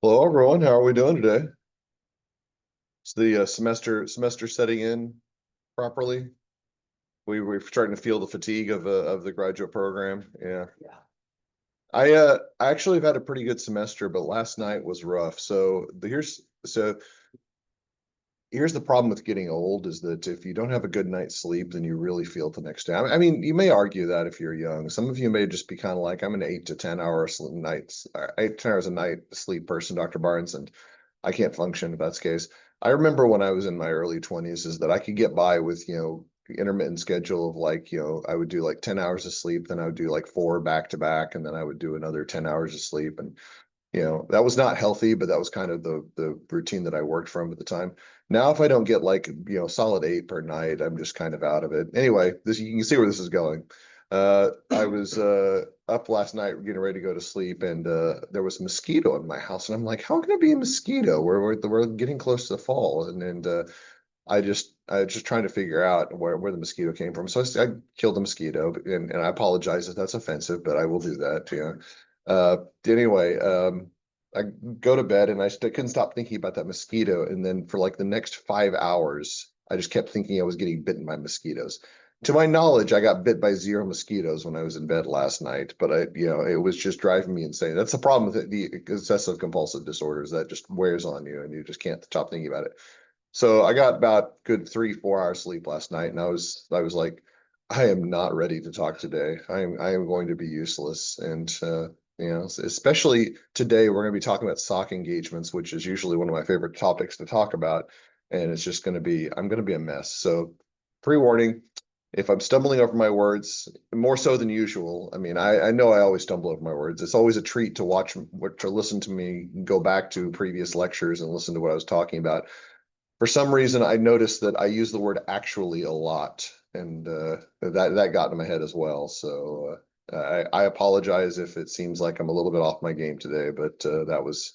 Hello, everyone. How are we doing today? Is the semester setting in properly? We're starting to feel the fatigue of the graduate program. Yeah, I actually have had a pretty good semester, but last night was rough. Here's the problem with getting old is that if you don't have a good night's sleep, then you really feel it the next day. I mean, you may argue that if you're young. Some of you may just be kind of like, I'm an 8 to 10 hour nights, 8 to 10 hours a night sleep person, Dr. Barnes, and I can't function if that's the case. I remember when I was in my early 20s is that I could get by with, intermittent schedule of like, I would do like 10 hours of sleep, then I would do like four back to back, and then I would do another 10 hours of sleep. And that was not healthy, but that was kind of the routine that I worked from at the time. Now, if I don't get like, solid 8 per night, I'm just kind of out of it. Anyway, this you can see where this is going. I was up last night getting ready to go to sleep, and there was a mosquito in my house, and I'm like, how can it be a mosquito? We're getting close to the fall, and I was just trying to figure out where the mosquito came from. So I killed the mosquito, and I apologize if that's offensive, but I will do that. Anyway, I go to bed and couldn't stop thinking about that mosquito. And then for like the next 5 hours, I just kept thinking I was getting bitten by mosquitoes. To my knowledge, I got bit by zero mosquitoes when I was in bed last night, but it was just driving me insane. That's the problem with the obsessive compulsive disorders that just wears on you and you just can't stop thinking about it. So I got about good 3, 4 hours sleep last night, and I was like, I am not ready to talk today. I am going to be useless, and especially today we're going to be talking about SOC engagements, which is usually one of my favorite topics to talk about, and it's just going to be I'm going to be a mess. So pre-warning, if I'm stumbling over my words more so than usual, I mean I know I always stumble over my words. It's always a treat to listen to me go back to previous lectures and listen to what I was talking about. For some reason, I noticed that I use the word actually a lot, and that got in my head as well. So I apologize if it seems like I'm a little bit off my game today, but that was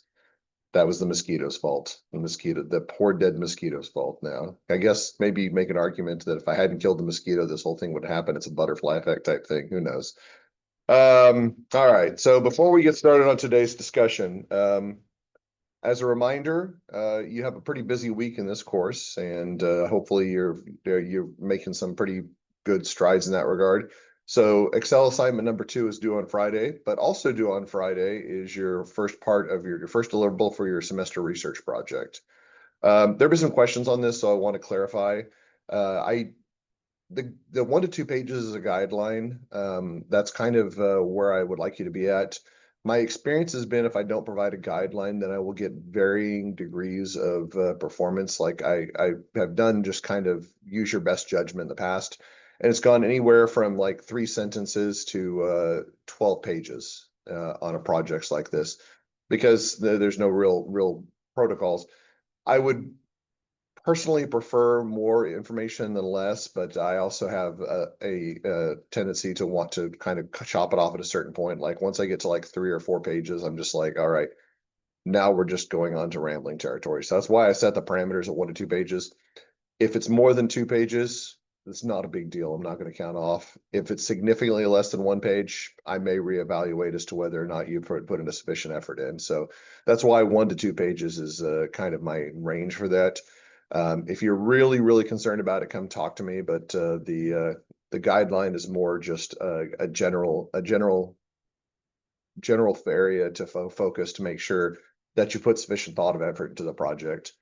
the mosquito's fault. The poor dead mosquito's fault. Now, I guess maybe make an argument that if I hadn't killed the mosquito, this whole thing would happen. It's a butterfly effect type thing. Who knows? All right. So before we get started on today's discussion, as a reminder, you have a pretty busy week in this course, and hopefully you're making some pretty good strides in that regard. So Excel assignment number 2 is due on Friday, but also due on Friday is your first part of your first deliverable for your semester research project. There have been some questions on this, so I want to clarify. I the 1 to 2 pages is a guideline. That's kind of where I would like you to be at. My experience has been if I don't provide a guideline, then I will get varying degrees of performance. Like I have done just kind of use your best judgment in the past, and it's gone anywhere from like 3 sentences to 12 pages on a projects like this, because there's no real protocols. I would personally prefer more information than less, but I also have a tendency to want to kind of chop it off at a certain point. Like once I get to like 3 or 4 pages, I'm just like, all right, now we're just going on to rambling territory. So that's why I set the parameters at 1 to 2 pages. If it's more than 2 pages, it's not a big deal. I'm not going to count off. If it's significantly less than 1 page, I may reevaluate as to whether or not you put in a sufficient effort in. So that's why 1 to 2 pages is kind of my range for that. If you're really, really concerned about it, come talk to me. But the guideline is more just a general area to focus to make sure that you put sufficient thought of effort into the project.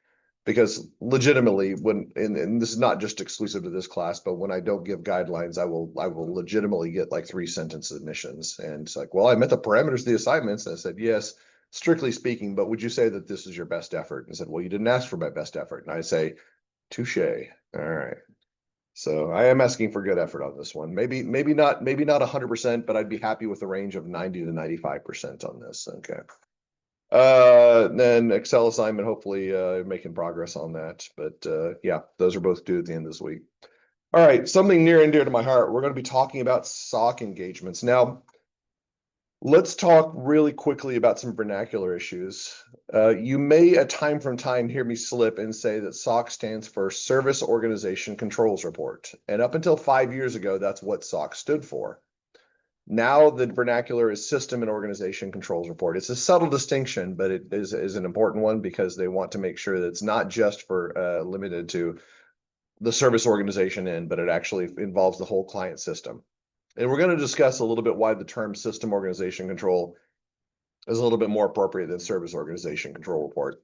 Because legitimately, and this is not just exclusive to this class, but when I don't give guidelines, I will legitimately get like 3 sentence submissions, and it's like, well, I met the parameters of the assignments, and I said yes, strictly speaking, but would you say that this is your best effort? And I said, well, you didn't ask for my best effort, and I say, touche. All right. So I am asking for good effort on this one. Maybe not 100%, but I'd be happy with a range of 90 to 95% on this. Okay. Then Excel assignment, hopefully making progress on that. But yeah, those are both due at the end of this week. All right, something near and dear to my heart. We're going to be talking about SOC engagements. Now, let's talk really quickly about some vernacular issues. You may at time from time hear me slip and say that SOC stands for Service Organization Controls Report. And up until 5 years ago, that's what SOC stood for. Now the vernacular is system and organization controls report. It's a subtle distinction, but it is an important one because they want to make sure that it's not just for limited to the service organization end, but it actually involves the whole client system. And we're going to discuss a little bit why the term system organization control is a little bit more appropriate than service organization control report.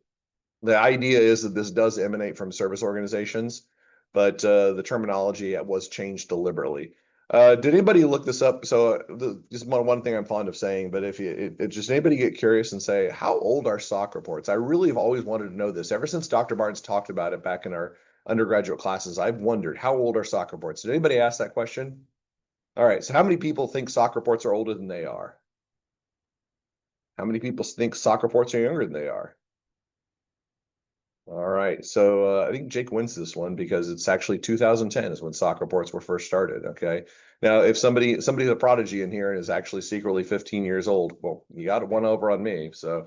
The idea is that this does emanate from service organizations, but the terminology was changed deliberately. Did anybody look this up? So this is one thing I'm fond of saying, but if just anybody get curious and say, how old are SOC reports? I really have always wanted to know this. Ever since Dr. Barnes talked about it back in our undergraduate classes, I've wondered, how old are SOC reports? Did anybody ask that question? All right, so how many people think SOC reports are older than they are? How many people think SOC reports are younger than they are? All right, so I think Jake wins this one because it's actually 2010 is when SOC reports were first started. Okay, now if somebody's a prodigy in here and is actually secretly 15 years old, well, you got one over on me. So,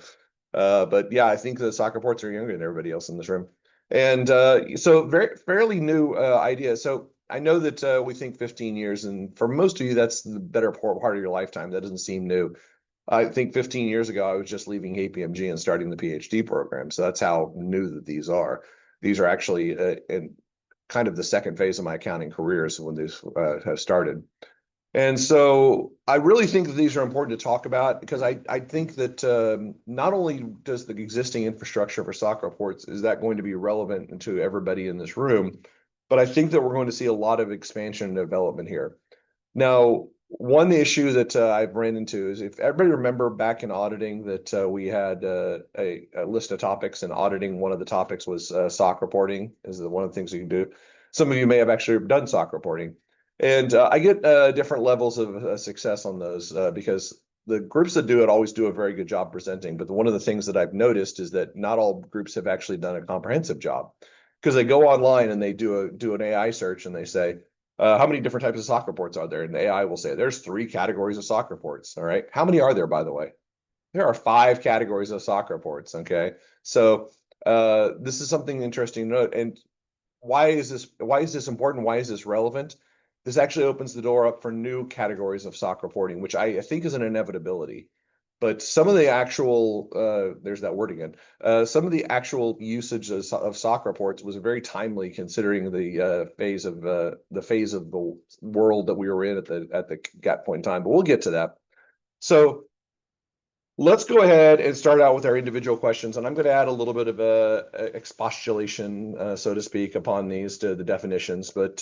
but yeah, I think the SOC reports are younger than everybody else in this room, and so fairly new idea. So I know that we think 15 years, and for most of you, that's the better part of your lifetime. That doesn't seem new. I think 15 years ago, I was just leaving KPMG and starting the PhD program. So that's how new that these are. These are actually in kind of the second phase of my accounting career, so when these have started. And so I really think that these are important to talk about because I think that not only does the existing infrastructure for SOC reports, is that going to be relevant to everybody in this room, but I think that we're going to see a lot of expansion and development here. Now, one issue that I've ran into is if everybody remember back in auditing that we had a list of topics, and auditing, one of the topics was SOC reporting is one of the things you can do. Some of you may have actually done SOC reporting. And I get different levels of success on those because the groups that do it always do a very good job presenting. But one of the things that I've noticed is that not all groups have actually done a comprehensive job because they go online and they do an AI search and they say, how many different types of SOC reports are there? And the AI will say, there's 3 categories of SOC reports. All right. How many are there, by the way? There are 5 categories of SOC reports. Okay. So this is something interesting to note. And why is this important? Why is this relevant? This actually opens the door up for new categories of SOC reporting, which I think is an inevitability. But some of the actual, there's that word again, some of the actual usage of SOC reports was very timely considering the phase of the world that we were in at that point in time. But we'll get to that. So let's go ahead and start out with our individual questions, and I'm going to add a little bit of a expostulation, so to speak, upon these to the definitions. But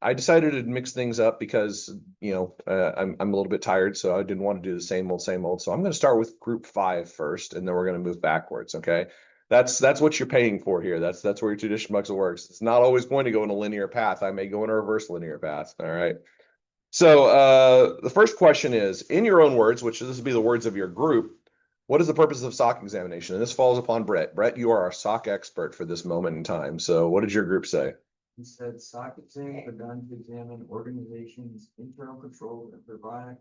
I decided to mix things up because I'm a little bit tired, so I didn't want to do the same old, same old. So I'm going to start with Group 5 first, and then we're going to move backwards. Okay, that's what you're paying for here. That's where your tradition bucks works. It's not always going to go in a linear path. I may go in a reverse linear path. All right. So the first question is, in your own words, which this will be the words of your group, what is the purpose of SOC examination? And this falls upon Brett. Brett, you are our SOC expert for this moment in time. So what did your group say? He said SOC exams are done to examine organizations' internal controls and provide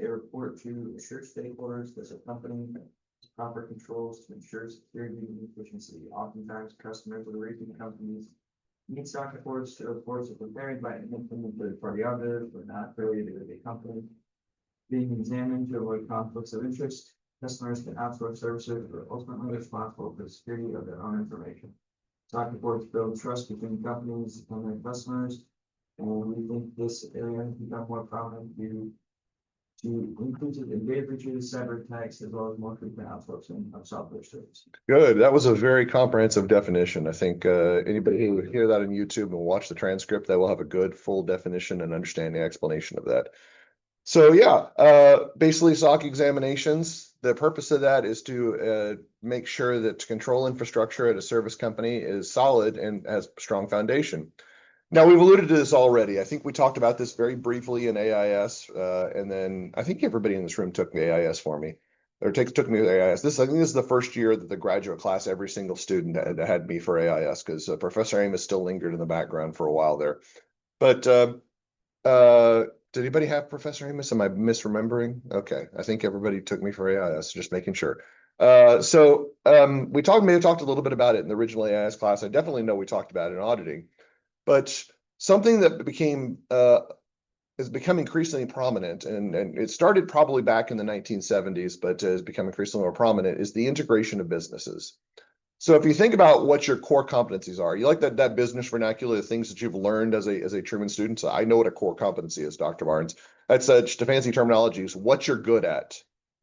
a report to assure stakeholders that the company has proper controls to ensure security and efficiency. Oftentimes, customers of the rating companies need SOC reports. The reports are prepared by an independent third-party auditor, but not affiliated with a company. Being examined to avoid conflicts of interest, customers can outsource services but are ultimately responsible for the security of their own information. SOC reports build trust between companies and their customers, and we think this area has become more prominent due to increases in data breaches, cyber attacks, as well as more frequent outsourcing of software services. Good. That was a very comprehensive definition. I think anybody who hear that on YouTube and watch the transcript, that will have a good full definition and understanding explanation of that. So yeah, basically SOC examinations, the purpose of that is to make sure that control infrastructure at a service company is solid and has strong foundation. Now, we've alluded to this already. I think we talked about this very briefly in AIS, and then I think everybody in this room took the AIS for me, or took me to AIS. I think this is the first year that the graduate class, every single student had me for AIS, because Professor Amos still lingered in the background for a while there. But did anybody have Professor Amos? Am I misremembering? Okay, I think everybody took me for AIS, just making sure. So we may have talked a little bit about it in the original AIS class. I definitely know we talked about it in auditing. But something that became has become increasingly prominent, and it started probably back in the 1970s, but has become increasingly more prominent, is the integration of businesses. So if you think about what your core competencies are, you like that business vernacular, the things that you've learned as a Truman student. So I know what a core competency is, Dr. Barnes. That's just a fancy terminology. Is what you're good at,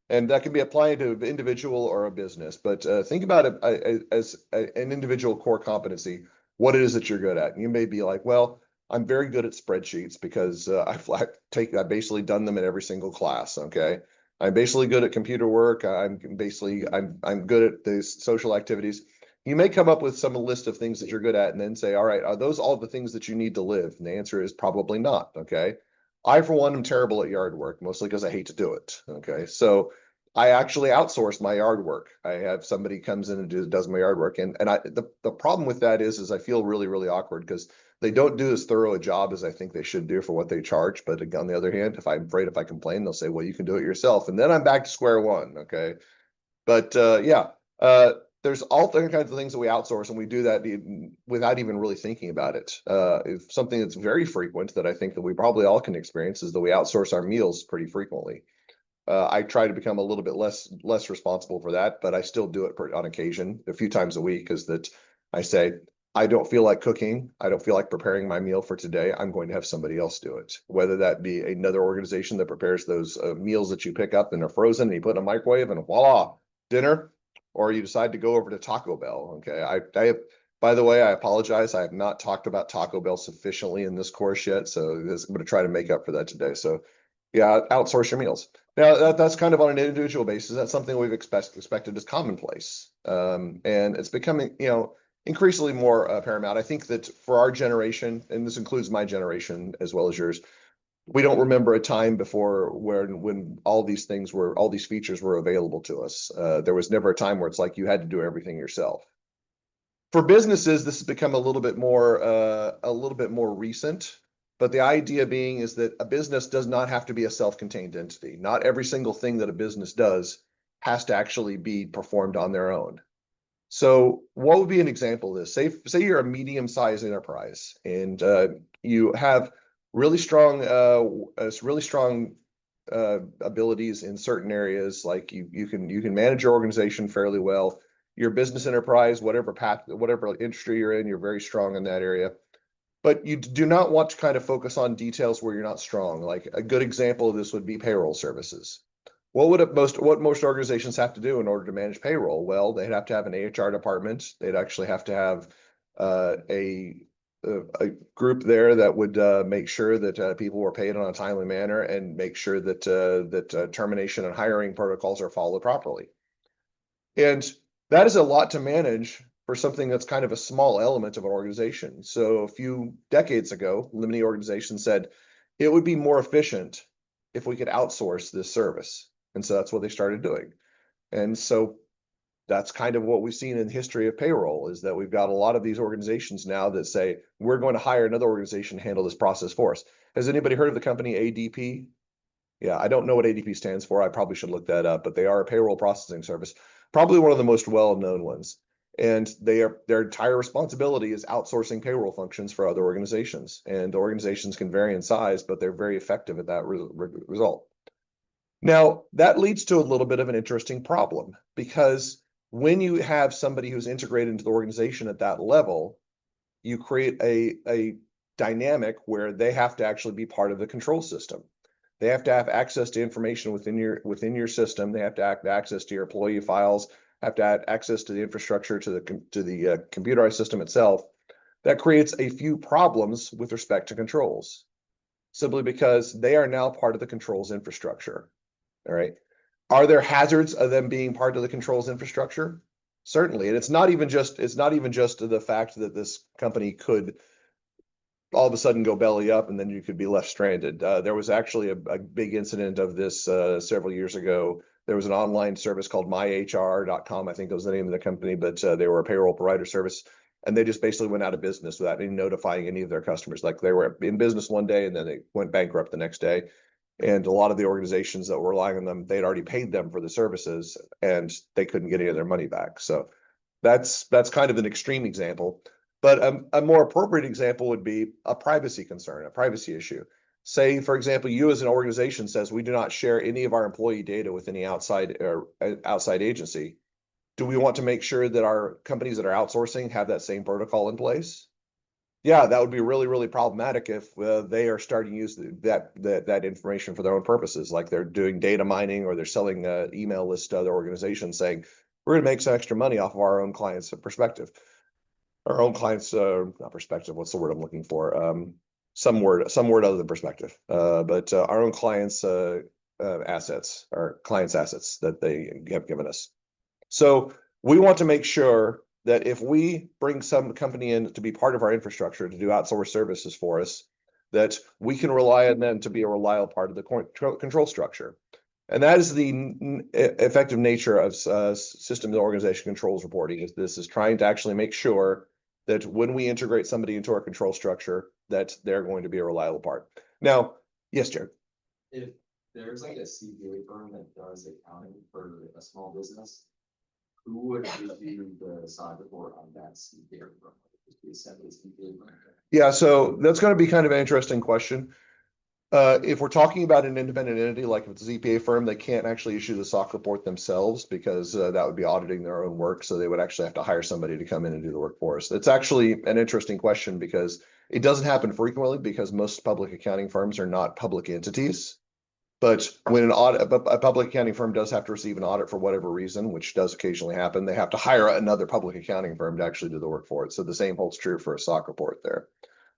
and that can be applied to an individual or a business. But think about it as an individual core competency. What it is that you're good at. And you may be like, well, I'm very good at spreadsheets because I've basically done them in every single class. Okay. I'm basically good at computer work. I'm good at these social activities. You may come up with some list of things that you're good at and then say, all right, are those all the things that you need to live? And the answer is probably not. Okay. I, for one, am terrible at yard work, mostly because I hate to do it. Okay. So I actually outsource my yard work. I have somebody comes in and does my yard work. And the problem with that is I feel really, really awkward because they don't do as thorough a job as I think they should do for what they charge. But on the other hand, if I complain, they'll say, well, you can do it yourself. And then I'm back to square one. Okay. But yeah, there's all kinds of things that we outsource, and we do that without even really thinking about it. If something that's very frequent that I think that we probably all can experience is that we outsource our meals pretty frequently. I try to become a little bit less responsible for that, but I still do it on occasion, a few times a week, is that I say, I don't feel like cooking. I don't feel like preparing my meal for today. I'm going to have somebody else do it, whether that be another organization that prepares those meals that you pick up and are frozen and you put in a microwave and voila, dinner, or you decide to go over to Taco Bell. Okay. By the way, I apologize. I have not talked about Taco Bell sufficiently in this course yet. So I'm going to try to make up for that today. So yeah, outsource your meals. Now that's kind of on an individual basis. That's something we've expected as commonplace. And it's becoming, increasingly more paramount. I think that for our generation, and this includes my generation as well as yours, we don't remember a time before when all these features were available to us. There was never a time where it's like you had to do everything yourself. For businesses, this has become a little bit more recent. But the idea being is that a business does not have to be a self-contained entity. Not every single thing that a business does has to actually be performed on their own. So what would be an example of this? Say you're a medium-sized enterprise and you have really strong abilities in certain areas, like you can manage your organization fairly well. Your business enterprise, whatever industry you're in, you're very strong in that area. But you do not want to kind of focus on details where you're not strong. Like a good example of this would be payroll services. What most organizations have to do in order to manage payroll? Well, they'd have to have an HR department. They'd actually have to have a group there that would make sure that people were paid on a timely manner and make sure that termination and hiring protocols are followed properly. And that is a lot to manage for something that's kind of a small element of an organization. So a few decades ago, many organizations said it would be more efficient if we could outsource this service. And so that's what they started doing. And so that's kind of what we've seen in the history of payroll, is that we've got a lot of these organizations now that say, we're going to hire another organization to handle this process for us. Has anybody heard of the company ADP? Yeah, I don't know what ADP stands for. I probably should look that up, but they are a payroll processing service, probably one of the most well-known ones. And their entire responsibility is outsourcing payroll functions for other organizations. And the organizations can vary in size, but they're very effective at that result. Now, that leads to a little bit of an interesting problem, because when you have somebody who's integrated into the organization at that level, you create a dynamic where they have to actually be part of the control system. They have to have access to information within your system. They have to have access to your employee files, have to have access to the infrastructure, to the computerized system itself. That creates a few problems with respect to controls, simply because they are now part of the controls infrastructure. All right. Are there hazards of them being part of the controls infrastructure? Certainly. And it's not even just the fact that this company could all of a sudden go belly up and then you could be left stranded. There was actually a big incident of this several years ago. There was an online service called myhr.com. I think that was the name of the company, but they were a payroll provider service. And they just basically went out of business without any notifying any of their customers. Like, they were in business one day and then they went bankrupt the next day. And a lot of the organizations that were relying on them, they'd already paid them for the services and they couldn't get any of their money back. So that's kind of an extreme example. But a more appropriate example would be a privacy concern, a privacy issue. say, for example, you as an organization says we do not share any of our employee data with any outside agency. Do we want to make sure that our companies that are outsourcing have that same protocol in place? Yeah, that would be really, really problematic if they are starting to use that information for their own purposes, like they're doing data mining or they're selling email lists to other organizations saying, we're going to make some extra money off of our own clients' perspective. Our own clients, not perspective, what's the word I'm looking for? Some word other than perspective. But our own clients' assets, our clients' assets that they have given us. So we want to make sure that if we bring some company in to be part of our infrastructure to do outsourced services for us, that we can rely on them to be a reliable part of the control structure. And that is the effective nature of systems organization controls reporting. This is trying to actually make sure that when we integrate somebody into our control structure, that they're going to be a reliable part. Now, yes, Jared. If there's like a CPA firm that does accounting for a small business, who would review the SOC report on that CPA firm? Just be a separate CPA firm? Yeah, so that's going to be kind of an interesting question. If we're talking about an independent entity, like if it's a CPA firm, they can't actually issue the SOC report themselves because that would be auditing their own work. So they would actually have to hire somebody to come in and do the work for us. It's actually an interesting question because it doesn't happen frequently because most public accounting firms are not public entities. But when a public accounting firm does have to receive an audit for whatever reason, which does occasionally happen, they have to hire another public accounting firm to actually do the work for it. So the same holds true for a SOC report there.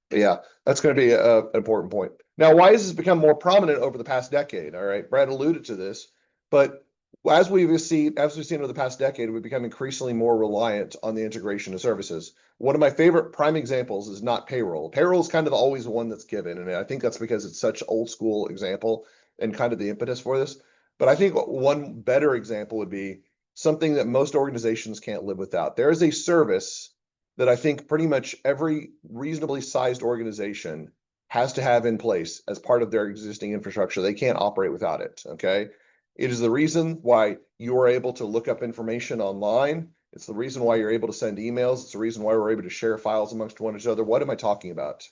But yeah, that's going to be an important point. Now, why has this become more prominent over the past decade? All right, Brad alluded to this, but as we've seen over the past decade, we've become increasingly more reliant on the integration of services. One of my favorite prime examples is not payroll. Payroll is kind of always one that's given, and I think that's because it's such old school example and kind of the impetus for this. But I think one better example would be something that most organizations can't live without. There is a service that I think pretty much every reasonably sized organization has to have in place as part of their existing infrastructure. They can't operate without it, okay? It is the reason why you are able to look up information online. It's the reason why you're able to send emails. It's the reason why we're able to share files amongst one another. What am I talking about?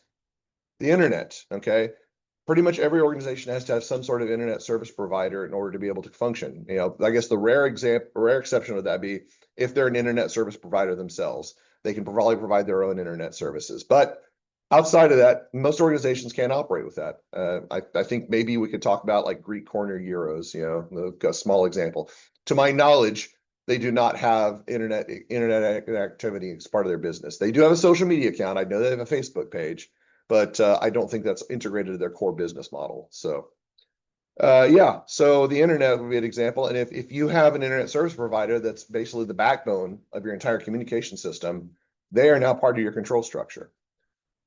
The internet, okay? Pretty much every organization has to have some sort of internet service provider in order to be able to function. You know, I guess the rare exception would that be if they're an internet service provider themselves. They can probably provide their own internet services. But outside of that, most organizations can't operate with that. I think maybe we could talk about like Greek Corner Euros, you know, a small example. To my knowledge, they do not have internet activity as part of their business. They do have a social media account. I know they have a Facebook page, but I don't think that's integrated to their core business model. So yeah, so the internet would be an example. And if you have an internet service provider that's basically the backbone of your entire communication system, they are now part of your control structure.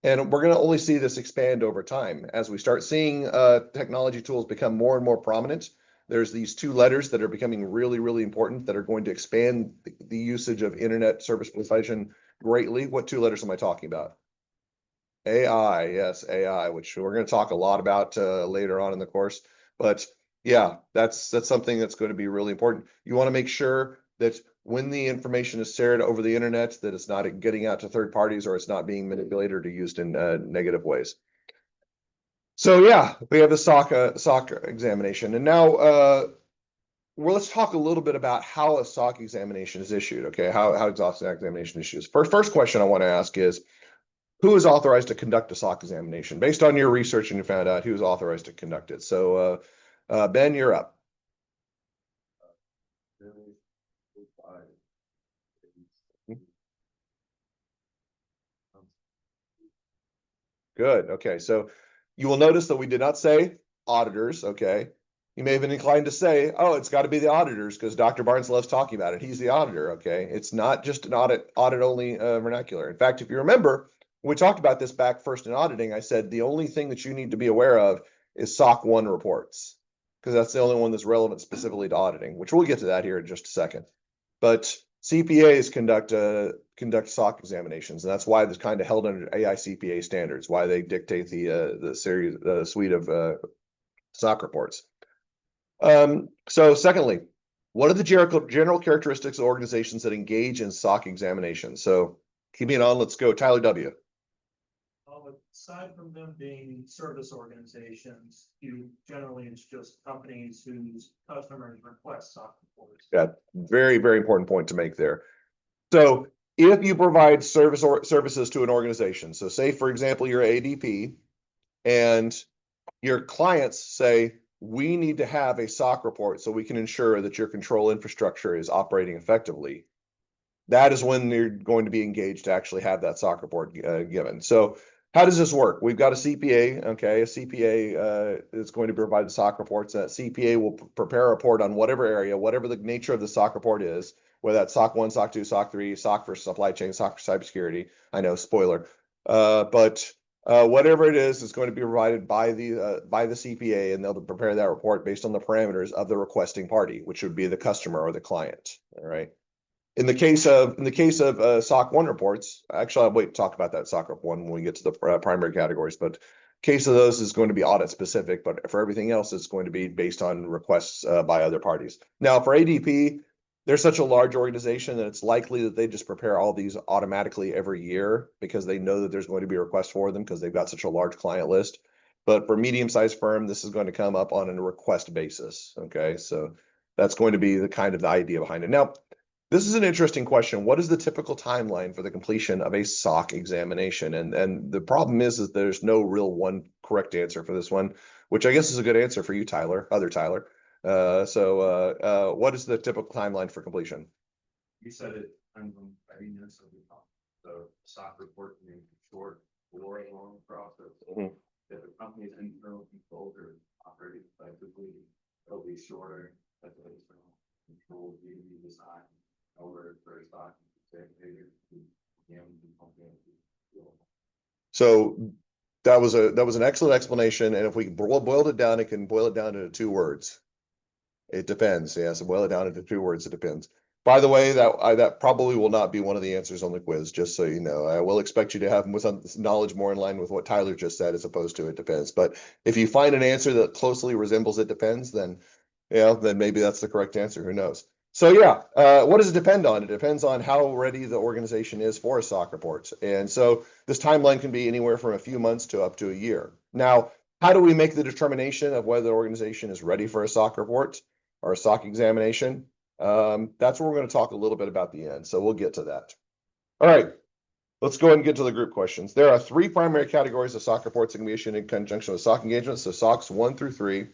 And we're going to only see this expand over time as we start seeing technology tools become more and more prominent. There's these two letters that are becoming really, really important that are going to expand the usage of internet service provision greatly. What two letters am I talking about? AI, yes, AI, which we're going to talk a lot about later on in the course. But yeah, that's something that's going to be really important. You want to make sure that when the information is shared over the internet, that it's not getting out to third parties or it's not being manipulated or used in negative ways. So yeah, we have the SOC examination, and now well, let's talk a little bit about how a SOC examination is issued. Okay, how exhaustive examination issues. First question I want to ask is, who is authorized to conduct a SOC examination? Based on your research and you found out who's authorized to conduct it. So Ben, you're up. Good. Okay. So you will notice that we did not say auditors. Okay. You may have been inclined to say, oh, it's got to be the auditors because Dr. Barnes loves talking about it. He's the auditor. Okay. It's not just an audit only vernacular. In fact, if you remember, when we talked about this back first in auditing, I said the only thing that you need to be aware of is SOC 1 reports because that's the only one that's relevant specifically to auditing, which we'll get to that here in just a second. But CPAs conduct SOC examinations, and that's why it's kind of held under AICPA standards, why they dictate the suite of SOC reports. So secondly, what are the general characteristics of organizations that engage in SOC examinations? So keeping it on, let's go. Tyler W. aside from them being service organizations, generally it's just companies whose customers request SOC reports. Yeah, very, very important point to make there. So if you provide services to an organization, so say, for example, you're ADP and your clients say, we need to have a SOC report so we can ensure that your control infrastructure is operating effectively. That is when you're going to be engaged to actually have that SOC report given. So how does this work? We've got a CPA, okay, a CPA is going to provide the SOC reports. That CPA will prepare a report on whatever area, whatever the nature of the SOC report is, whether that's SOC 1, SOC 2, SOC 3, SOC for supply chain, SOC for cybersecurity. I know, spoiler. But whatever it is going to be provided by the CPA, and they'll prepare that report based on the parameters of the requesting party, which would be the customer or the client. All right. In the case of SOC 1 reports, actually, I'll wait to talk about that SOC 1 when we get to the primary categories. But case of those is going to be audit specific, but for everything else, it's going to be based on requests by other parties. Now, for ADP, they're such a large organization that it's likely that they just prepare all these automatically every year because they know that there's going to be a request for them because they've got such a large client list. But for medium-sized firm, this is going to come up on a request basis. Okay, so that's going to be the kind of the idea behind it. Now, this is an interesting question. What is the typical timeline for the completion of a SOC examination? And the problem is there's no real one correct answer for this one, which I guess is a good answer for you, Tyler, other Tyler. What is the typical timeline for completion? You said it, I'm readiness of the SOC report can be short or a long process. Mhm. If the company's internal controls are operating effectively, it'll be shorter. That's what it's control DB design over for a SOC executive. So that was an excellent explanation. And if we boiled it down, it can boil it down into 2 words. It depends. Yeah, so boil it down into 2 words. It depends. By the way, that probably will not be one of the answers on the quiz, just so you know. I will expect you to have knowledge more in line with what Tyler just said, as opposed to it depends. But if you find an answer that closely resembles it depends, then then maybe that's the correct answer. Who knows? So yeah, what does it depend on? It depends on how ready the organization is for a SOC report. And so this timeline can be anywhere from a few months to up to a year. Now, how do we make the determination of whether the organization is ready for a SOC report or a SOC examination? That's what we're going to talk a little bit about at the end. So we'll get to that. All right, let's go ahead and get to the group questions. There are 3 primary categories of SOC reports that can be issued in conjunction with SOC engagements. So SOCs 1 through 3.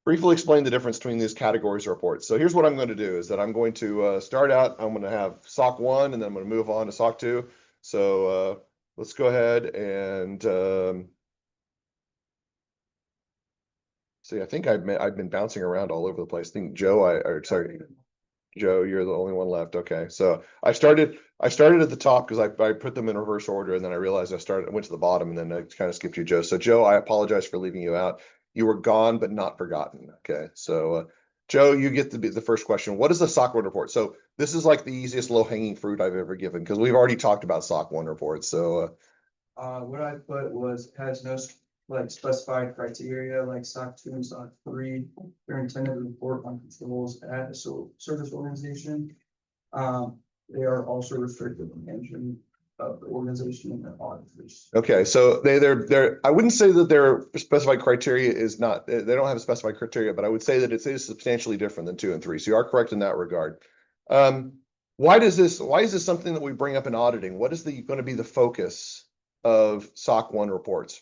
Briefly explain the difference between these categories of reports. So here's what I'm going to do is that I'm going to start out. I'm going to have SOC 1 and then I'm going to move on to SOC 2. So let's go ahead and see. I think I've been bouncing around all over the place. I think sorry, Joe, you're the only one left. Okay, so I started at the top because I put them in reverse order, and then I realized I went to the bottom, and then I kind of skipped you, Joe. So Joe, I apologize for leaving you out. You were gone, but not forgotten. Okay, so Joe, you get to be the first question. What is a SOC 1 report? So this is like the easiest low-hanging fruit I've ever given because we've already talked about SOC 1 reports. So What I put was has no specified criteria like SOC 2 and SOC 3. They're intended to report on controls at a service organization. They are also restricted to management of the organization and their auditors. okay, so they're I wouldn't say that their specified criteria is not, they don't have a specified criteria, but I would say that it is substantially different than 2 and 3. So you are correct in that regard. Why is this something that we bring up in auditing? What is going to be the focus of SOC 1 reports?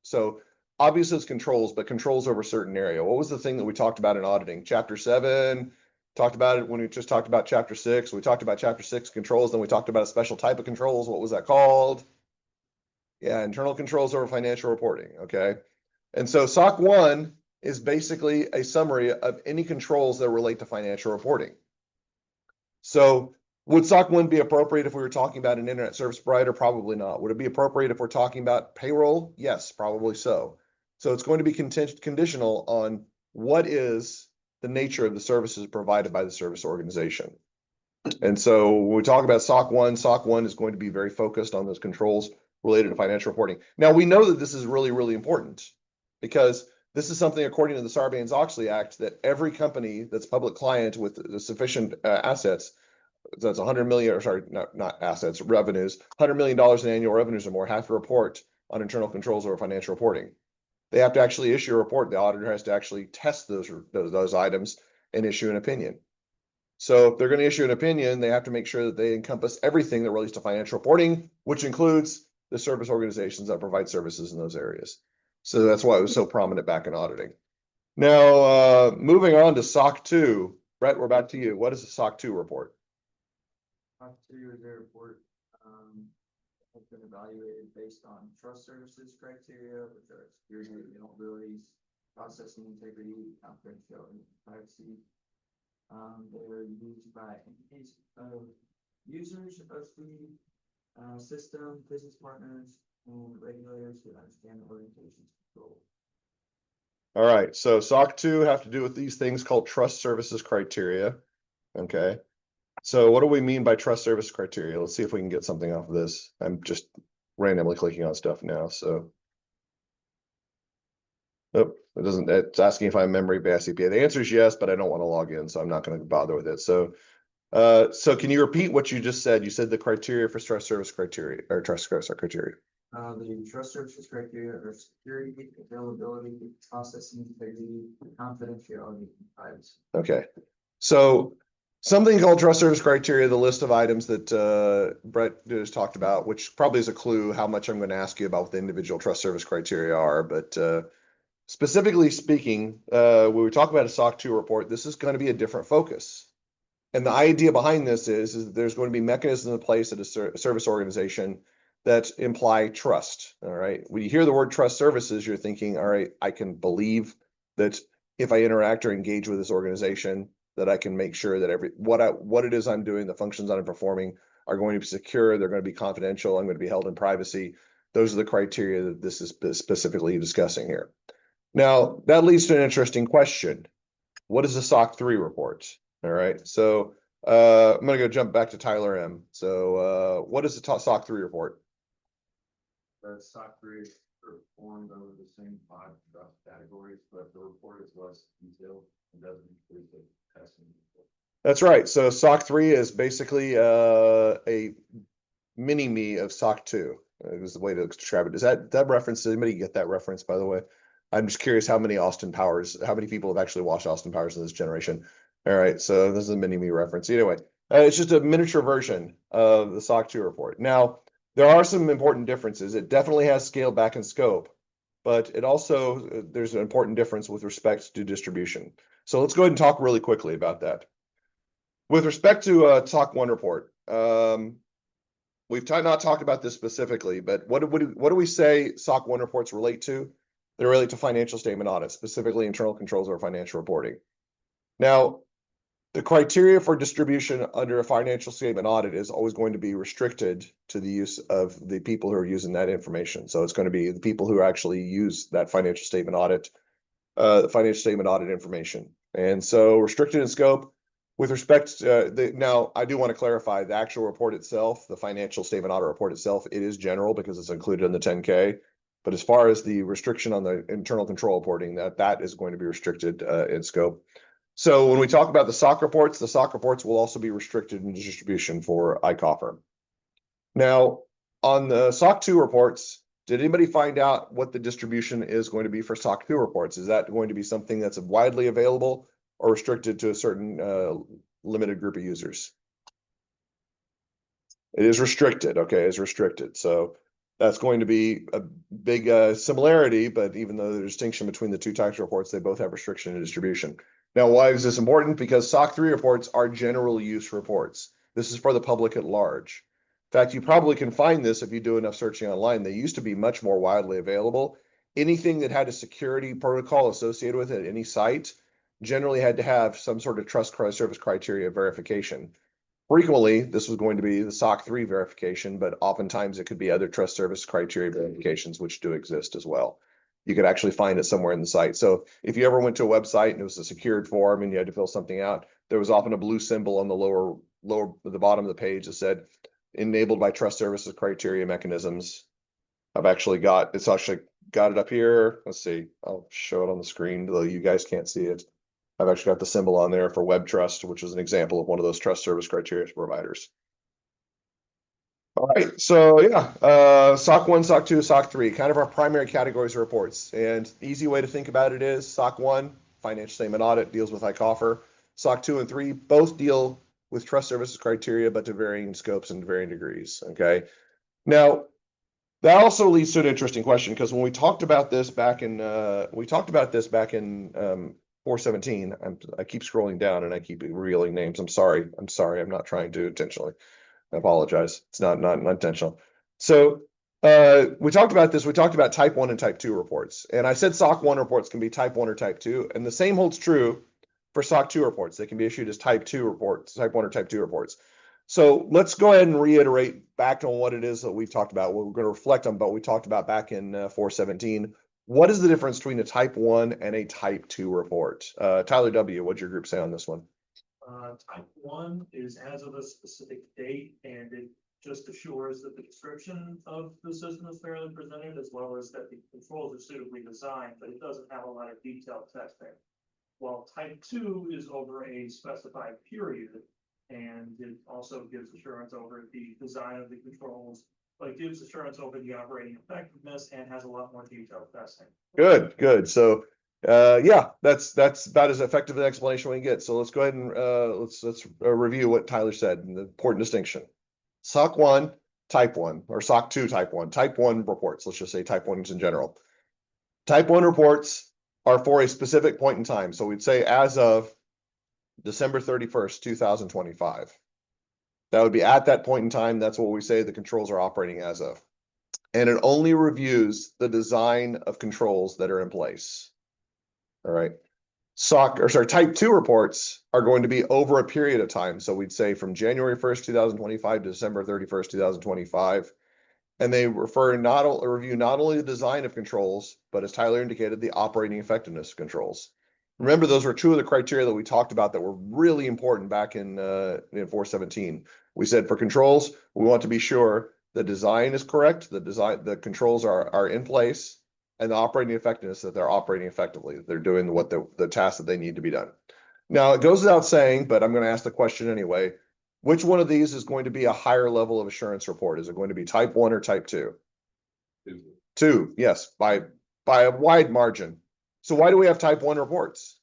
So obviously it's controls, but controls over a certain area. What was the thing that we talked about in auditing? Chapter 7, talked about it when we just talked about chapter 6. We talked about chapter 6 controls, then we talked about a special type of controls. What was that called? Yeah, internal controls over financial reporting. Okay. And so SOC 1 is basically a summary of any controls that relate to financial reporting. So would SOC 1 be appropriate if we were talking about an internet service provider? Probably not. Would it be appropriate if we're talking about payroll? Yes, probably so. So it's going to be conditional on what is the nature of the services provided by the service organization. And so when we talk about SOC 1 is going to be very focused on those controls related to financial reporting. Now, we know that this is really, really important because this is something, according to the Sarbanes-Oxley Act, that every company that's public client with sufficient assets that's 100 million, or sorry, not assets, revenues, $100 million in annual revenues or more have to report on internal controls over financial reporting. They have to actually issue a report. The auditor has to actually test those items and issue an opinion. So if they're going to issue an opinion, they have to make sure that they encompass everything that relates to financial reporting, which includes the service organizations that provide services in those areas. So that's why it was so prominent back in auditing. Now, moving on to SOC 2, Brett, we're back to you. What is a SOC 2 report? SOC 2 is a report, has been evaluated based on trust services criteria, which are security, vulnerabilities, processing integrity, confidentiality, privacy. They're used by entities of users of the system, business partners, and regulators who understand the organization's control. All right, so SOC 2 have to do with these things called trust services criteria. Okay, so what do we mean by trust service criteria? Let's see if we can get something off of this. I'm just randomly clicking on stuff now, so. Nope, it doesn't, it's asking if I'm memory by SCPA. The answer is yes, but I don't want to log in, so I'm not going to bother with it. So, so can you repeat what you just said? You said the criteria for trust service criteria, or trust service criteria. The trust services criteria are security, availability, processing integrity, confidentiality, and privacy. Okay, so something called trust service criteria, the list of items that Brett just talked about, which probably is a clue how much I'm going to ask you about what the individual trust service criteria are, but specifically speaking, when we talk about a SOC 2 report, this is going to be a different focus. And the idea behind this is that there's going to be mechanisms in place at a service organization that imply trust. All right. When you hear the word trust services, you're thinking, all right, I can believe that if I interact or engage with this organization, that I can make sure that what it is I'm doing, the functions I'm performing are going to be secure, they're going to be confidential, I'm going to be held in privacy. Those are the criteria that this is specifically discussing here. Now, that leads to an interesting question. What is a SOC 3 report? All right, so I'm going to go jump back to Tyler M. So what is the SOC 3 report? The SOC 3 is performed over the same 5 trust categories, but the report is less detailed and doesn't include the testing. That's right. So SOC 3 is basically a mini-me of SOC 2. It was the way to describe it. Is that reference? Does anybody get that reference, by the way? I'm just curious how many people have actually watched Austin Powers in this generation. All right, so this is a mini-me reference. Anyway, it's just a miniature version of the SOC 2 report. Now, there are some important differences. It definitely has scale back and scope, but it also, there's an important difference with respect to distribution. So let's go ahead and talk really quickly about that. With respect to SOC 1 report, we've not talked about this specifically, but what do we say SOC 1 reports relate to? They relate to financial statement audits, specifically internal controls over financial reporting. Now, the criteria for distribution under a financial statement audit is always going to be restricted to the use of the people who are using that information. So it's going to be the people who actually use that financial statement audit information. And so restricted in scope. With respect to now, I do want to clarify the actual report itself, the financial statement audit report itself, it is general because it's included in the 10K. But as far as the restriction on the internal control reporting, that is going to be restricted in scope. So when we talk about the SOC reports will also be restricted in distribution for ICOFR. Now, on the SOC 2 reports, did anybody find out what the distribution is going to be for SOC 2 reports? Is that going to be something that's widely available or restricted to a certain limited group of users? It is restricted. Okay, it's restricted. So that's going to be a big similarity, but even though there's a distinction between the two types of reports, they both have restriction and distribution. Now, why is this important? Because SOC 3 reports are general use reports. This is for the public at large. In fact, you probably can find this if you do enough searching online. They used to be much more widely available. Anything that had a security protocol associated with it at any site generally had to have some sort of trust service criteria verification. Frequently, this was going to be the SOC 3 verification, but oftentimes it could be other trust service criteria verifications, which do exist as well. You could actually find it somewhere in the site. So if you ever went to a website and it was a secured form and you had to fill something out, there was often a blue symbol on the bottom of the page that said, enabled by trust services criteria mechanisms. It's actually got it up here. Let's see, I'll show it on the screen, though you guys can't see it. I've actually got the symbol on there for Web Trust, which is an example of one of those trust service criteria providers. All right, so yeah, SOC 1, SOC 2, SOC 3, kind of our primary categories of reports. And the easy way to think about it is SOC 1, financial statement audit, deals with ICOFR. SOC 2 and 3 both deal with trust services criteria, but to varying scopes and varying degrees. Okay. Now, that also leads to an interesting question, because when we talked about this back in 417, I keep scrolling down and I keep revealing names. I'm sorry. I'm not trying to intentionally. I apologize. It's not intentional. So we talked about this. We talked about type 1 and type 2 reports. And I said SOC 1 reports can be type 1 or type 2. And the same holds true for SOC 2 reports. They can be issued as type 2 reports, type 1 or type 2 reports. So let's go ahead and reiterate back on what it is that we've talked about. What we're going to reflect on what we talked about back in 417. What is the difference between a type 1 and a type 2 report? Tyler W., what'd your group say on this one? Type 1 is as of a specific date, and it just assures that the description of the system is fairly presented, as well as that the controls are suitably designed, but it doesn't have a lot of detailed testing. While type 2 is over a specified period, and it also gives assurance over the design of the controls, but it gives assurance over the operating effectiveness and has a lot more detailed testing. Good. So yeah, that's about as effective an explanation we can get. So let's go ahead and let's review what Tyler said, and the important distinction. SOC 1, type 1, or SOC 2, type 1. Type 1 reports, let's just say type 1s in general. Type 1 reports are for a specific point in time. So we'd say as of December 31st, 2025. That would be at that point in time. That's what we say the controls are operating as of. And it only reviews the design of controls that are in place. All right. Type 2 reports are going to be over a period of time. So we'd say from January 1st, 2025 to December 31st, 2025. And they review not only the design of controls, but as Tyler indicated, the operating effectiveness of controls. Remember, those were two of the criteria that we talked about that were really important back in 417. We said for controls, we want to be sure the design is correct, the controls are in place, and the operating effectiveness, that they're operating effectively, that they're doing what the tasks that they need to be done. Now, it goes without saying, but I'm going to ask the question anyway. Which one of these is going to be a higher level of assurance report? Is it going to be type 1 or type 2? 2, yes, by a wide margin. So why do we have type 1 reports?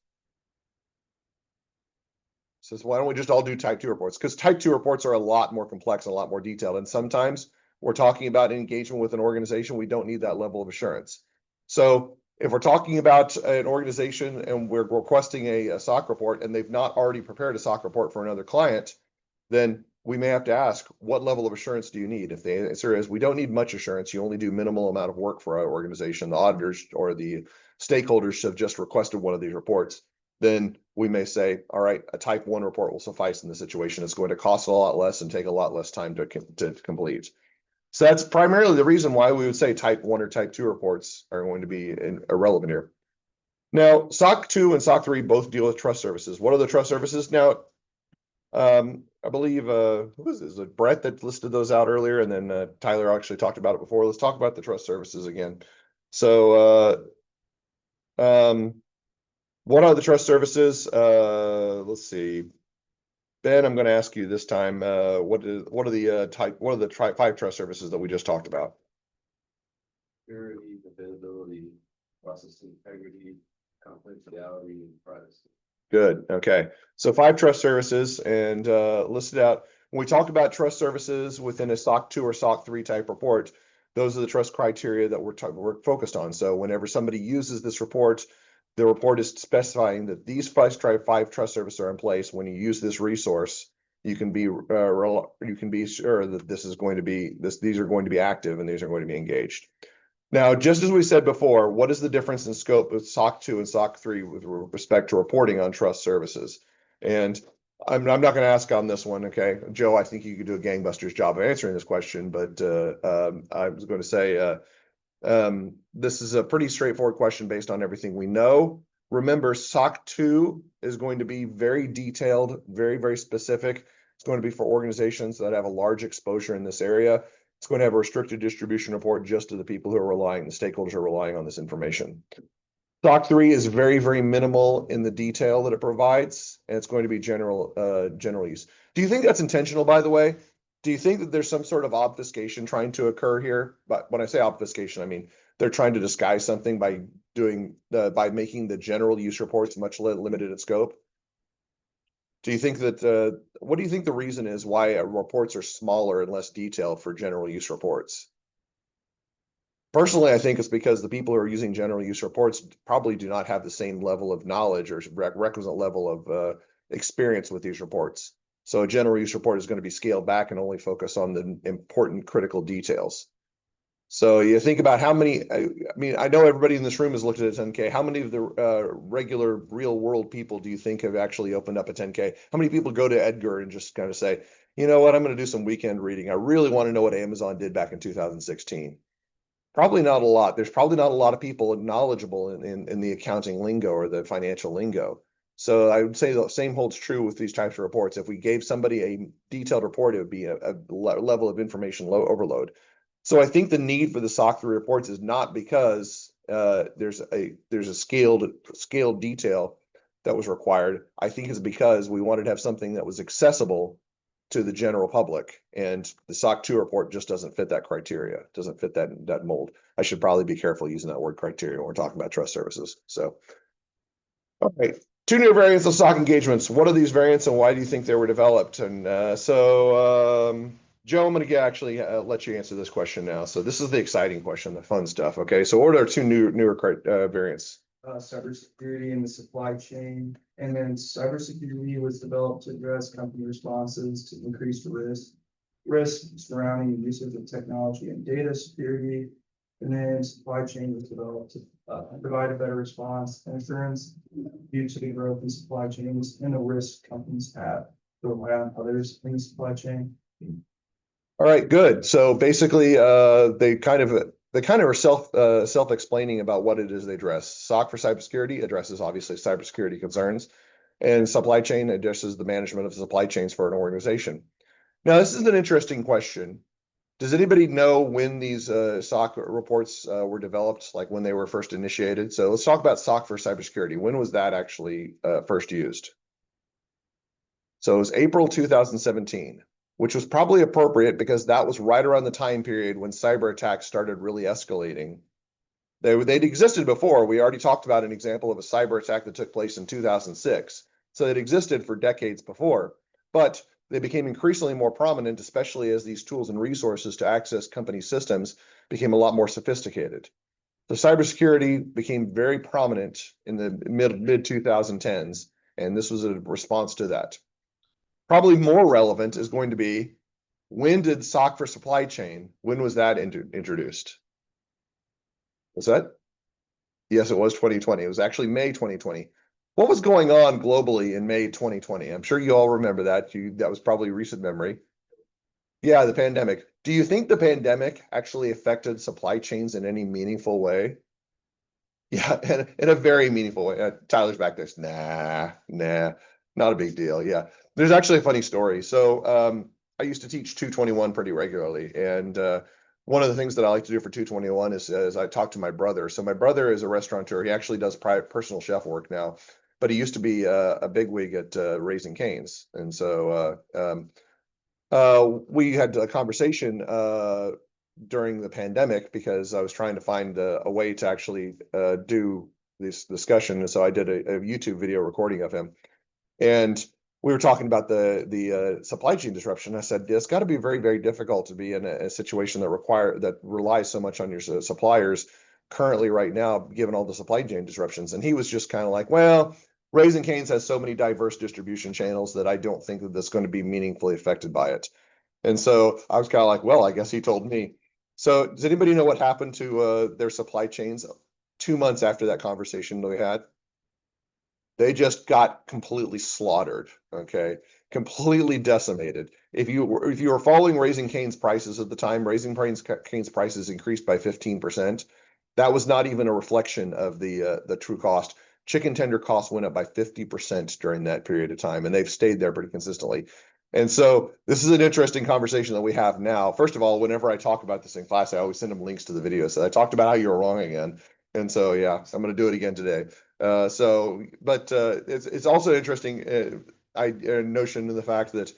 So why don't we just all do type 2 reports? Because type 2 reports are a lot more complex and a lot more detailed. And sometimes we're talking about engagement with an organization, we don't need that level of assurance. So if we're talking about an organization and we're requesting a SOC report and they've not already prepared a SOC report for another client, then we may have to ask, what level of assurance do you need? If the answer is, we don't need much assurance, you only do minimal amount of work for our organization, the auditors or the stakeholders have just requested one of these reports, then we may say, all right, a type 1 report will suffice in this situation. It's going to cost a lot less and take a lot less time to complete. So that's primarily the reason why we would say type 1 or type 2 reports are going to be irrelevant here. Now, SOC 2 and SOC 3 both deal with trust services. What are the trust services? Now, I believe, who was this? Is it Brett that listed those out earlier? And then Tyler actually talked about it before. Let's talk about the trust services again. So, what are the trust services? Let's see. Ben, I'm going to ask you this time, what are the 5 trust services that we just talked about? Security, availability, process integrity, confidentiality, and privacy. Good. Okay. So 5 trust services, and listed out. When we talk about trust services within a SOC 2 or SOC 3 type report, those are the trust criteria that we're focused on. So whenever somebody uses this report, the report is specifying that these 5 trust services are in place. When you use this resource, you can be sure that these are going to be active and these are going to be engaged. Now, just as we said before, what is the difference in scope with SOC 2 and SOC 3 with respect to reporting on trust services? And I'm not going to ask on this one, okay? Joe, I think you could do a gangbusters job of answering this question, but I was going to say this is a pretty straightforward question based on everything we know. Remember, SOC 2 is going to be very detailed, very, very specific. It's going to be for organizations that have a large exposure in this area. It's going to have a restricted distribution report just to the people who are the stakeholders who are relying on this information. SOC 3 is very, very minimal in the detail that it provides, and it's going to be general use. Do you think that's intentional, by the way? Do you think that there's some sort of obfuscation trying to occur here? But when I say obfuscation, I mean they're trying to disguise something by by making the general use reports much limited in scope. Do you think that what do you think the reason is why reports are smaller and less detailed for general use reports? Personally, I think it's because the people who are using general use reports probably do not have the same level of knowledge or requisite level of experience with these reports. So a general use report is going to be scaled back and only focus on the important critical details. So you think about how many, I mean, I know everybody in this room has looked at a 10K. How many of the regular real world people do you think have actually opened up a 10K? How many people go to Edgar and just kind of say, you know what, I'm going to do some weekend reading. I really want to know what Amazon did back in 2016. Probably not a lot. There's probably not a lot of people knowledgeable in the accounting lingo or the financial lingo. So I would say the same holds true with these types of reports. If we gave somebody a detailed report, it would be a level of information overload. So I think the need for the SOC 3 reports is not because there's a scaled detail that was required. I think it's because we wanted to have something that was accessible to the general public, and the SOC 2 report just doesn't fit that criteria, doesn't fit that mold. I should probably be careful using that word criteria when we're talking about trust services. So, all right, 2 new variants of SOC engagements. What are these variants and why do you think they were developed? And Joe, I'm going to actually let you answer this question now. So this is the exciting question, the fun stuff. Okay, so what are our 2 newer variants? Cybersecurity in the supply chain, and then cybersecurity was developed to address company responses to increased risk surrounding the usage of technology and data security. And then supply chain was developed to provide a better response and assurance due to the growth in supply chains and the risk companies have to rely on others in the supply chain. All right, good. So basically, they kind of are self-explaining about what it is they address. SOC for cybersecurity addresses obviously cybersecurity concerns, and supply chain addresses the management of supply chains for an organization. Now, this is an interesting question. Does anybody know when these SOC reports were developed, like when they were first initiated? So let's talk about SOC for cybersecurity. When was that actually first used? So it was April 2017. Which was probably appropriate because that was right around the time period when cyber attacks started really escalating. They'd existed before. We already talked about an example of a cyber attack that took place in 2006. So it existed for decades before, but they became increasingly more prominent, especially as these tools and resources to access company systems became a lot more sophisticated. So cybersecurity became very prominent in the mid 2010s, and this was a response to that. Probably more relevant is going to be, when did SOC for supply chain, when was that introduced? Was that? Yes, it was 2020. It was actually May 2020. What was going on globally in May 2020? I'm sure you all remember that. That was probably recent memory. Yeah, the pandemic. Do you think the pandemic actually affected supply chains in any meaningful way? Yeah, in a very meaningful way. Tyler's back there. Nah, not a big deal. Yeah, there's actually a funny story. So I used to teach 221 pretty regularly, and one of the things that I like to do for 221 is I talk to my brother. So my brother is a restaurateur. He actually does private personal chef work now, but he used to be a bigwig at Raising Cane's, and so we had a conversation during the pandemic because I was trying to find a way to actually do this discussion. And so I did a YouTube video recording of him. And we were talking about the supply chain disruption. I said, it's got to be very, very difficult to be in a situation that relies so much on your suppliers currently right now, given all the supply chain disruptions. And he was just kind of like, well, Raising Cane's has so many diverse distribution channels that I don't think that that's going to be meaningfully affected by it. And so I was kind of like, well, I guess he told me. So does anybody know what happened to their supply chains 2 months after that conversation that we had? They just got completely slaughtered, okay? Completely decimated. If you were following Raising Cane's prices at the time, Raising Cane's prices increased by 15%. That was not even a reflection of the true cost. Chicken tender costs went up by 50% during that period of time, and they've stayed there pretty consistently. And so this is an interesting conversation that we have now. First of all, whenever I talk about this in class, I always send them links to the video. So I talked about how you were wrong again. And so, yeah, I'm going to do it again today. It's also interesting notion in the fact that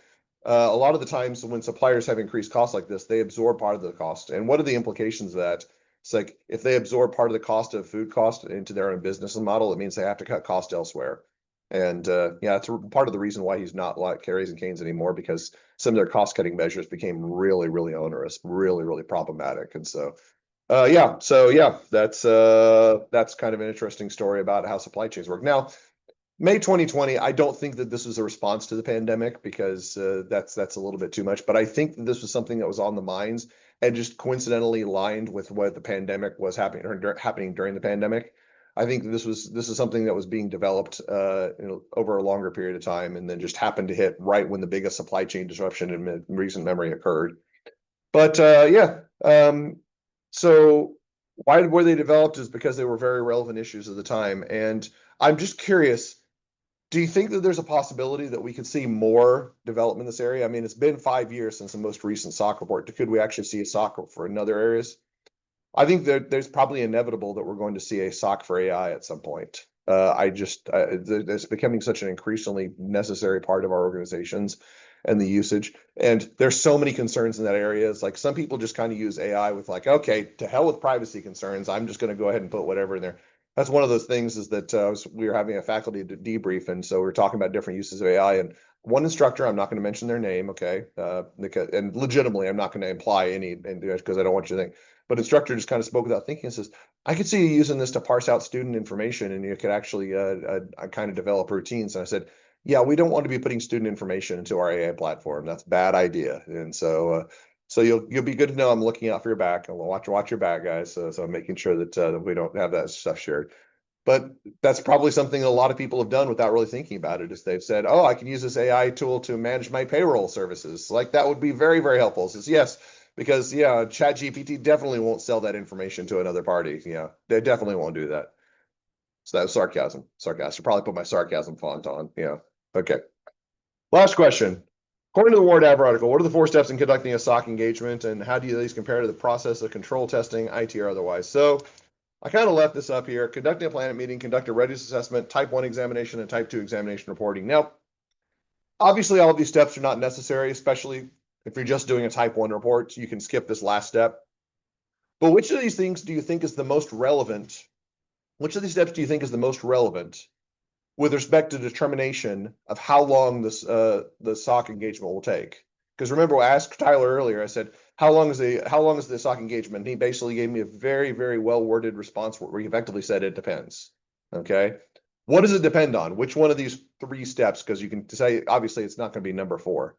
a lot of the times when suppliers have increased costs like this, they absorb part of the cost. And what are the implications of that? It's like if they absorb part of the cost of food cost into their own business model, it means they have to cut cost elsewhere. And yeah, it's part of the reason why he's not like Carries and Canes anymore, because some of their cost cutting measures became really, really onerous, really, really problematic. And so that's kind of an interesting story about how supply chains work. Now, May 2020, I don't think that this was a response to the pandemic, because that's a little bit too much. But I think that this was something that was on the minds and just coincidentally aligned with what the pandemic was happening during the pandemic. I think this is something that was being developed over a longer period of time, and then just happened to hit right when the biggest supply chain disruption in recent memory occurred. But so why were they developed is because they were very relevant issues at the time. And I'm just curious, do you think that there's a possibility that we could see more development in this area? I mean, it's been 5 years since the most recent SOC report. Could we actually see a SOC for another areas? I think that there's probably inevitable that we're going to see a SOC for AI at some point. It's becoming such an increasingly necessary part of our organizations and the usage. And there's so many concerns in that area. It's like some people just kind of use AI with like, okay, to hell with privacy concerns. I'm just going to go ahead and put whatever in there. That's one of those things is that we were having a faculty debrief. And so we we're talking about different uses of AI. And one instructor, I'm not going to mention their name, okay? And legitimately, I'm not going to imply any, because I don't want you to think. But instructor just kind of spoke without thinking and says, I could see you using this to parse out student information, and you could actually kind of develop routines. And I said, yeah, we don't want to be putting student information into our AI platform. That's a bad idea. And so you'll be good to know I'm looking out for your back, and we'll watch your back, guys. So I'm making sure that we don't have that stuff shared. But that's probably something a lot of people have done without really thinking about it. Is they've said, oh, I can use this AI tool to manage my payroll services. Like that would be very, very helpful. Says yes, because yeah, ChatGPT definitely won't sell that information to another party. Yeah, they definitely won't do that. So that was sarcasm. Sarcastic. Probably put my sarcasm font on. Yeah. Okay. Last question. According to the Ward Ave article, what are the 4 steps in conducting a SOC engagement, and how do these compare to the process of control testing, IT or otherwise? So I kind of left this up here. Conducting a planning meeting, conduct a readiness assessment, type 1 examination, and type 2 examination reporting. Now, obviously, all of these steps are not necessary, especially if you're just doing a type 1 report. You can skip this last step. But which of these things do you think is the most relevant? Which of these steps do you think is the most relevant with respect to determination of how long the SOC engagement will take? Because remember, I asked Tyler earlier, I said, how long is the SOC engagement? And he basically gave me a very, very well-worded response where he effectively said it depends. Okay. What does it depend on? Which one of these 3 steps? Because you can say, obviously, it's not going to be number 4.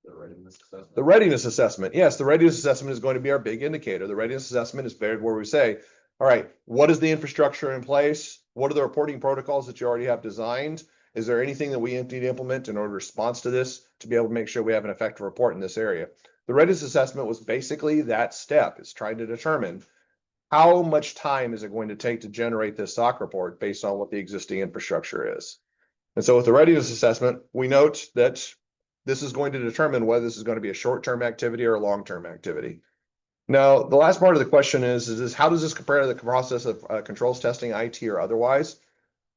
The readiness assessment. The readiness assessment. Yes, the readiness assessment is going to be our big indicator. The readiness assessment is where we say, all right, what is the infrastructure in place? What are the reporting protocols that you already have designed? Is there anything that we need to implement in order to response to this to be able to make sure we have an effective report in this area? The readiness assessment was basically that step. It's trying to determine how much time is it going to take to generate this SOC report based on what the existing infrastructure is. And so with the readiness assessment, we note that this is going to determine whether this is going to be a short-term activity or a long-term activity. Now, the last part of the question is how does this compare to the process of controls testing, IT or otherwise?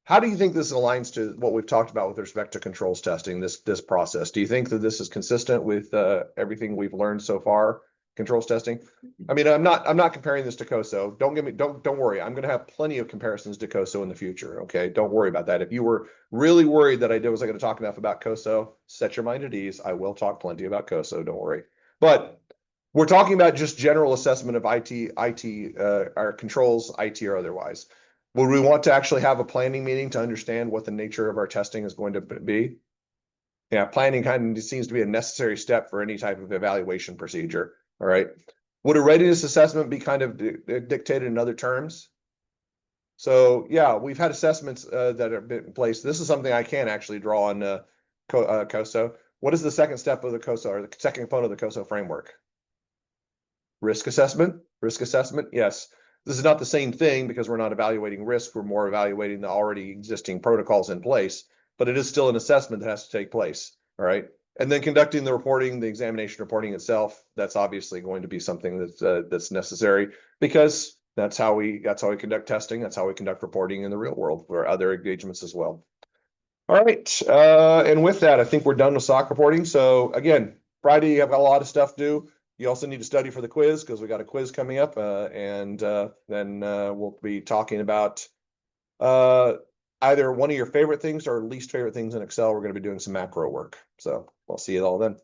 How do you think this aligns to what we've talked about with respect to controls testing, this process? Do you think that this is consistent with everything we've learned so far, controls testing? I mean, I'm not comparing this to COSO. Don't worry. I'm going to have plenty of comparisons to COSO in the future. Okay, don't worry about that. If you were really worried that I wasn't going to talk enough about COSO, set your mind at ease. I will talk plenty about COSO. Don't worry. But we're talking about just general assessment of our controls, IT or otherwise. Would we want to actually have a planning meeting to understand what the nature of our testing is going to be? Yeah, planning kind of seems to be a necessary step for any type of evaluation procedure. All right. Would a readiness assessment be kind of dictated in other terms? So yeah, we've had assessments that have been in place. This is something I can actually draw on COSO. What is the second step of the COSO, or the second component of the COSO framework? Risk assessment. Risk assessment. Yes. This is not the same thing because we're not evaluating risk. We're more evaluating the already existing protocols in place, but it is still an assessment that has to take place. All right. And then conducting the reporting, the examination reporting itself, that's obviously going to be something that's necessary because that's how we conduct testing. That's how we conduct reporting in the real world for other engagements as well. All right, and with that, I think we're done with SOC reporting. So again, Friday, you have got a lot of stuff to do. You also need to study for the quiz because we got a quiz coming up, and then we'll be talking about either one of your favorite things or least favorite things in Excel. We're going to be doing some macro work. So we'll see you all then.